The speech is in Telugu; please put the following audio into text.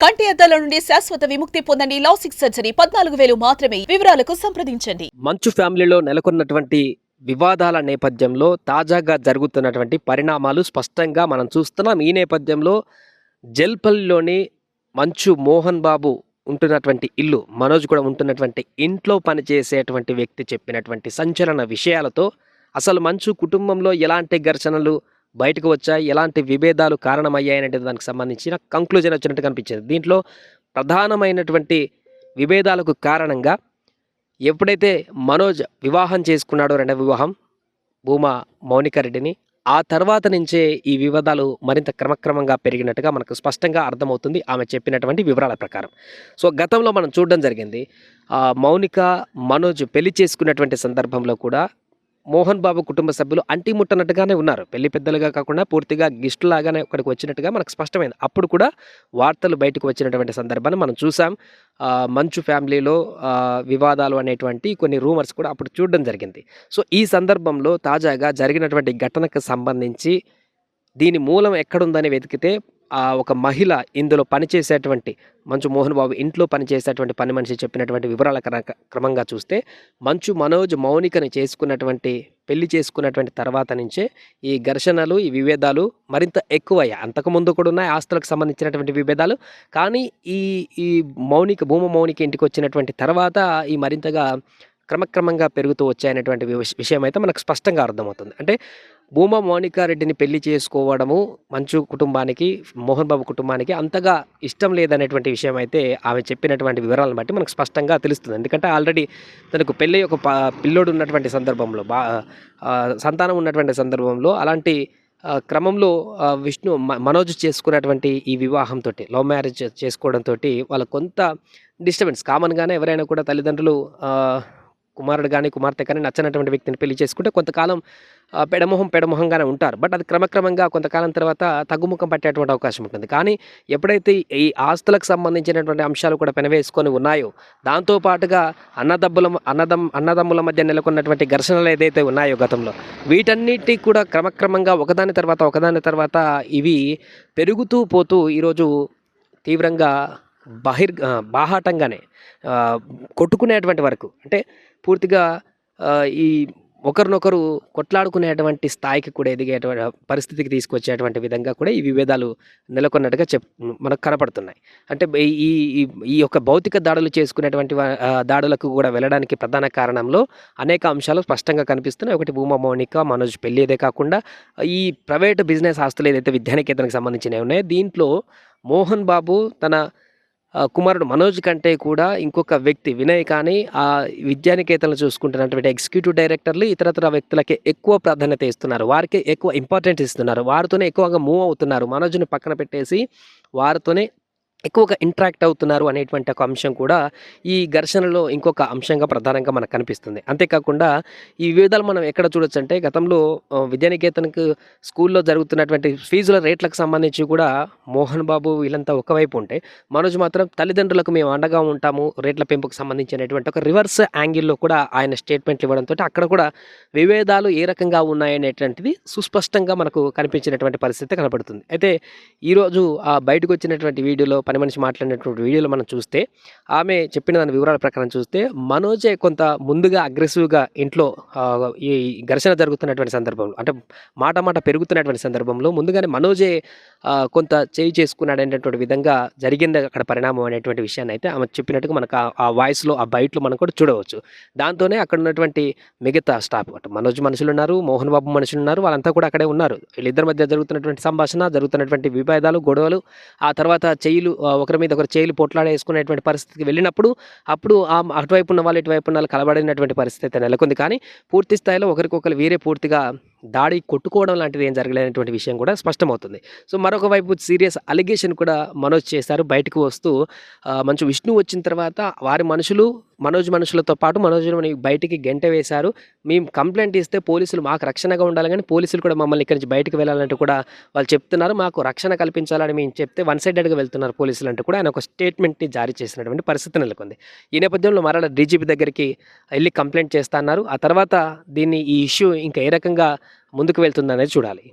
కంటి అద్దాల నుండి శాశ్వత విముక్తి పొందండి. లాసిక్ సర్జరీ 14,000 మాత్రమే. వివరాలకు సంప్రదించండి. మంచు ఫ్యామిలీలో నెలకొన్నటువంటి వివాదాల నేపథ్యంలో తాజాగా జరుగుతున్నటువంటి పరిణామాలు స్పష్టంగా మనం చూస్తున్నాం. ఈ నేపథ్యంలో జల్పల్లిలోని మంచు మోహన్ బాబు ఉంటున్నటువంటి ఇల్లు, మనోజ్ కూడా ఉంటున్నటువంటి ఇంట్లో పనిచేసేటువంటి వ్యక్తి చెప్పినటువంటి సంచలన విషయాలతో అసలు మంచు కుటుంబంలో ఎలాంటి ఘర్షణలు బయటకు వచ్చాయి, ఎలాంటి విభేదాలు కారణమయ్యాయనే దానికి సంబంధించిన కంక్లూజన్ వచ్చినట్టు కనిపించింది. దీంట్లో ప్రధానమైనటువంటి విభేదాలకు కారణంగా ఎప్పుడైతే మనోజ్ వివాహం చేసుకున్నాడో, రెండవ వివాహం భూమా మౌనిక రెడ్డిని, ఆ తర్వాత నుంచే ఈ వివాదాలు మరింత క్రమక్రమంగా పెరిగినట్టుగా మనకు స్పష్టంగా అర్థమవుతుంది ఆమె చెప్పినటువంటి వివరాల ప్రకారం. సో గతంలో మనం చూడడం జరిగింది, మౌనిక మనోజ్ పెళ్లి చేసుకున్నటువంటి సందర్భంలో కూడా మోహన్ బాబు కుటుంబ సభ్యులు అంటిముట్టనట్టుగానే ఉన్నారు. పెళ్లి పెద్దలుగా కాకుండా పూర్తిగా గిస్టులాగానే అక్కడికి వచ్చినట్టుగా మనకు స్పష్టమైంది. అప్పుడు కూడా వార్తలు బయటకు వచ్చినటువంటి సందర్భాన్ని మనం చూసాం. మంచు ఫ్యామిలీలో వివాదాలు అనేటువంటి కొన్ని రూమర్స్ కూడా అప్పుడు చూడడం జరిగింది. సో ఈ సందర్భంలో తాజాగా జరిగినటువంటి ఘటనకు సంబంధించి దీని మూలం ఎక్కడుందని వెతికితే ఒక మహిళ ఇందులో పనిచేసేటువంటి మంచు మోహన్ బాబు ఇంట్లో పనిచేసేటువంటి పని మనిషి చెప్పినటువంటి వివరాల క్రమంగా చూస్తే మంచు మనోజ్ మౌనికని పెళ్లి చేసుకున్నటువంటి తర్వాత నుంచే ఈ ఘర్షణలు, ఈ విభేదాలు మరింత ఎక్కువయ్యాయి. అంతకుముందు కూడా ఉన్నాయి ఆస్తులకు సంబంధించినటువంటి విభేదాలు, కానీ ఈ భూమ మౌనిక ఇంటికి వచ్చినటువంటి తర్వాత ఈ మరింతగా క్రమక్రమంగా పెరుగుతూ వచ్చాయనేటువంటి విషయం అయితే మనకు స్పష్టంగా అర్థమవుతుంది. అంటే భూమా మౌనిక రెడ్డిని పెళ్లి చేసుకోవడము మంచు కుటుంబానికి, మోహన్ బాబు కుటుంబానికి అంతగా ఇష్టం లేదనేటువంటి విషయం అయితే ఆమె చెప్పినటువంటి వివరాలను బట్టి మనకు స్పష్టంగా తెలుస్తుంది. ఎందుకంటే ఆల్రెడీ తనకు పెళ్ళి ఒక పిల్లోడు ఉన్నటువంటి సందర్భంలో, సంతానం ఉన్నటువంటి సందర్భంలో, అలాంటి క్రమంలో మనోజ్ చేసుకున్నటువంటి ఈ వివాహంతో, లవ్ మ్యారేజ్ చేసుకోవడంతో వాళ్ళకు కొంత డిస్టర్బెన్స్. కామన్గానే ఎవరైనా కూడా తల్లిదండ్రులు కుమారుడు కానీ కుమార్తె కానీ నచ్చనటువంటి వ్యక్తిని పెళ్లి చేసుకుంటే కొంతకాలం పెడమొహంగానే ఉంటారు. బట్ అది క్రమక్రమంగా కొంతకాలం తర్వాత తగ్గుముఖం పట్టేటువంటి అవకాశం ఉంటుంది. కానీ ఎప్పుడైతే ఈ ఆస్తులకు సంబంధించినటువంటి అంశాలు కూడా పెనవేసుకొని ఉన్నాయో, దాంతోపాటుగా అన్నదమ్ముల మధ్య నెలకొన్నటువంటి ఘర్షణలు ఏదైతే ఉన్నాయో గతంలో, వీటన్నిటి కూడా క్రమక్రమంగా ఒకదాని తర్వాత ఇవి పెరుగుతూ పోతూ ఈరోజు తీవ్రంగా బాహాటంగానే కొట్టుకునేటువంటి వరకు, అంటే పూర్తిగా ఈ ఒకరినొకరు కొట్లాడుకునేటువంటి స్థాయికి కూడా ఎదిగేటువంటి పరిస్థితికి తీసుకొచ్చేటువంటి విధంగా కూడా ఈ విభేదాలు నెలకొన్నట్టుగా మనకు కనపడుతున్నాయి. అంటే ఈ యొక్క భౌతిక దాడులు చేసుకునేటువంటి దాడులకు కూడా వెళ్ళడానికి ప్రధాన కారణంలో అనేక అంశాలు స్పష్టంగా కనిపిస్తున్నాయి. ఒకటి భూమా మౌనిక మనోజ్ పెళ్లి, ఇదే కాకుండా ఈ ప్రైవేట్ బిజినెస్ ఆస్తులు ఏదైతే విద్యానికేతనకు సంబంధించినవి ఉన్నాయో, దీంట్లో మోహన్ బాబు తన కుమారుడు మనోజ్ కంటే కూడా ఇంకొక వ్యక్తి వినయ్ కానీ ఆ విద్యానికేతనలు చూసుకుంటున్నటువంటి ఎగ్జిక్యూటివ్ డైరెక్టర్లు ఇతరతర వ్యక్తులకి ఎక్కువ ప్రాధాన్యత ఇస్తున్నారు, వారికి ఎక్కువ ఇంపార్టెంట్ ఇస్తున్నారు, వారితోనే ఎక్కువగా మూవ్ అవుతున్నారు. మనోజ్ని పక్కన పెట్టేసి వారితోనే ఎక్కువగా ఇంటరాక్ట్ అవుతున్నారు అనేటువంటి ఒక అంశం కూడా ఈ ఘర్షణలో ఇంకొక అంశంగా ప్రధానంగా మనకు కనిపిస్తుంది. అంతేకాకుండా ఈ వివిధాలు మనం ఎక్కడ చూడొచ్చు అంటే, గతంలో విద్యానికేతనకు స్కూల్లో జరుగుతున్నటువంటి ఫీజుల రేట్లకు సంబంధించి కూడా మోహన్ బాబు వీళ్ళంతా ఒకవైపు ఉంటే, మనోజ్ మాత్రం తల్లిదండ్రులకు మేము అండగా ఉంటాము రేట్ల పెంపుకు సంబంధించినటువంటి ఒక రివర్స్ యాంగిల్లో కూడా ఆయన స్టేట్మెంట్లు ఇవ్వడంతో అక్కడ కూడా విభేదాలు ఏ రకంగా ఉన్నాయనేటువంటిది సుస్పష్టంగా మనకు కనిపించినటువంటి పరిస్థితి కనబడుతుంది. అయితే ఈరోజు బయటకు వచ్చినటువంటి వీడియోలో, పని మనిషి మాట్లాడినటువంటి వీడియోలో మనం చూస్తే, ఆమె చెప్పిన దాని వివరాల ప్రకారం చూస్తే మనోజే కొంత ముందుగా అగ్రెసివ్గా ఇంట్లో ఈ ఘర్షణ జరుగుతున్నటువంటి సందర్భంలో, అంటే మాట పెరుగుతున్నటువంటి సందర్భంలో ముందుగానే మనోజే కొంత చేయి చేసుకున్నాడనేటువంటి విధంగా జరిగింది అక్కడ పరిణామం అనేటువంటి విషయాన్ని అయితే ఆమె చెప్పినట్టుగా మనకు ఆ వాయిస్లో, ఆ బయటలో మనం కూడా చూడవచ్చు. దాంతోనే అక్కడ ఉన్నటువంటి మిగతా స్టాఫ్, అంటే మనోజ్ మనుషులు ఉన్నారు, మోహన్ బాబు మనుషులు ఉన్నారు, వాళ్ళంతా కూడా అక్కడే ఉన్నారు. వీళ్ళిద్దరి మధ్య జరుగుతున్నటువంటి సంభాషణ, జరుగుతున్నటువంటి విభేదాలు, గొడవలు, ఆ తర్వాత ఒకరి మీద ఒకరు చేయిలు పొట్లాడేసుకునేటువంటి పరిస్థితికి వెళ్ళినప్పుడు అప్పుడు అటువైపు ఉన్న వాళ్ళు ఇటువైపు ఉన్న వాళ్ళు కలబడినటువంటి పరిస్థితి అయితే నెలకొంది. కానీ పూర్తి స్థాయిలో ఒకరికొకరు వీరే పూర్తిగా దాడి కొట్టుకోవడం లాంటిది ఏం జరగలేనటువంటి విషయం కూడా స్పష్టమవుతుంది. సో మరొక వైపు సీరియస్ అలిగేషన్ కూడా మనోజ్ చేశారు. బయటకు వస్తూ మంచు విష్ణు వచ్చిన తర్వాత వారి మనోజ్ మనుషులతో పాటు మనోజ్ని బయటికి గెంట వేశారు. మేము కంప్లైంట్ ఇస్తే పోలీసులు మాకు రక్షణగా ఉండాలి, కానీ పోలీసులు కూడా మమ్మల్ని ఇక్కడి నుంచి బయటకు వెళ్ళాలంటూ కూడా వాళ్ళు చెప్తున్నారు. మాకు రక్షణ కల్పించాలని మేము చెప్తే వన్ సైడెడ్గా వెళ్తున్నారు పోలీసులు అంటూ కూడా ఆయన ఒక స్టేట్మెంట్ని జారీ చేసినటువంటి పరిస్థితి నెలకొంది. ఈ నేపథ్యంలో మరలా డీజీపీ దగ్గరికి వెళ్ళి కంప్లైంట్ చేస్తున్నారు. ఆ తర్వాత ఈ ఇష్యూ ఇంకా ఏ రకంగా ముందుకు వెళ్తుందనేది చూడాలి.